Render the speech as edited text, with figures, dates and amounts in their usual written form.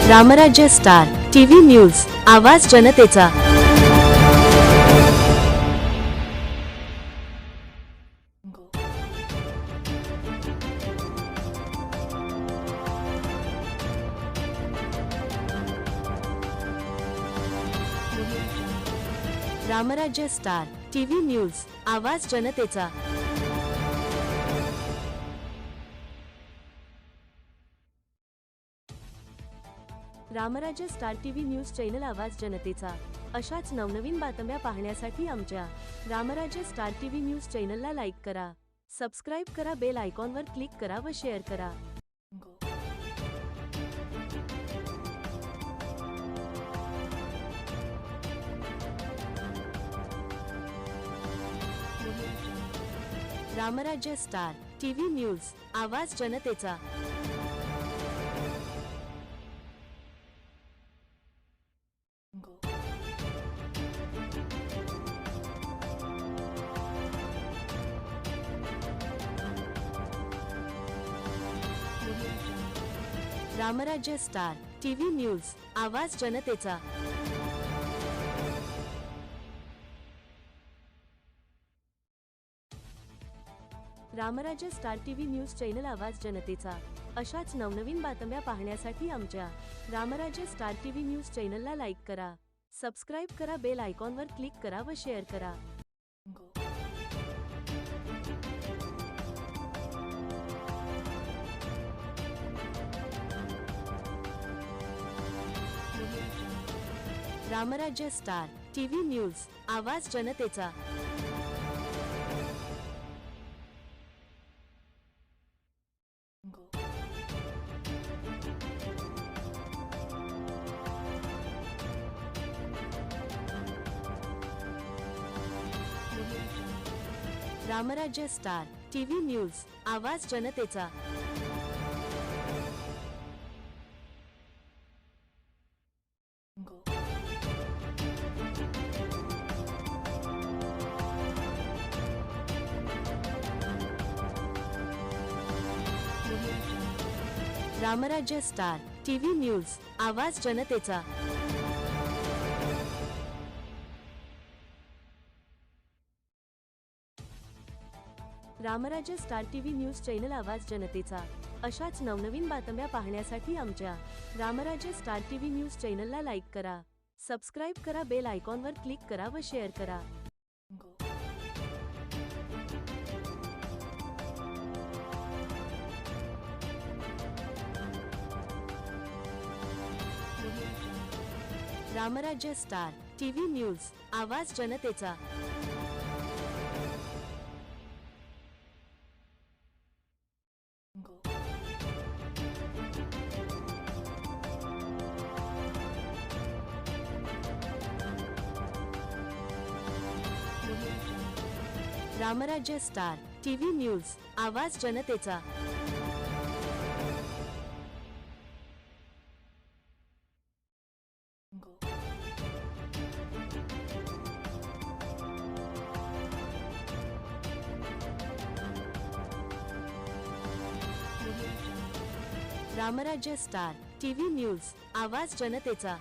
रामराज्य star TV news, आवाज जनतेचा। रामराज्य star TV news, आवाज जनतेचा। रामराज्य स्टार टीव्ही न्यूज चॅनल, आवाज जनतेचा। अशाच नवनवीन बातम्या पाहण्यासाठी आमच्या रामराज्य स्टार टीव्ही न्यूज चॅनलला लाईक करा, सबस्क्राइब करा, बेल आयकॉनवर क्लिक करा व शेअर करा। रामराज्य स्टार टीव्ही न्यूज, आवाज जनतेचा। रामराज्य स्टार टीव्ही न्यूज, आवाज जनतेचा। रामराज्य स्टार टीव्ही न्यूज चॅनल, आवाज जनतेचा। अशाच नवनवीन बातम्या पाहण्यासाठी आमच्या रामराज्य स्टार टीव्ही न्यूज चॅनलला लाईक करा, सबस्क्राइब करा, बेल आयकॉनवर क्लिक करा व शेअर करा। रामराज्य स्टार टीव्ही न्यूज, आवाज जनतेचा। रामराज्य स्टार टीव्ही न्यूज, आवाज जनतेचा। रामराज्य स्टार टीव्ही न्यूज, आवाज जनतेचा। रामराज्य स्टार टीव्ही न्यूज चॅनल, आवाज जनतेचा। अशाच नवनवीन बातम्या पाहण्यासाठी आमच्या रामराज्य स्टार टीव्ही न्यूज चॅनलला लाईक करा, सबस्क्राइब करा, बेल आयकॉनवर क्लिक करा व शेअर करा। रामराज्य स्टार टीव्ही न्यूज, आवाज जनतेचा। रामराज्य स्टार टीव्ही न्यूज, आवाज जनतेचा। रामराज्य स्टार टीव्ही न्यूज, आवाज जनतेचा।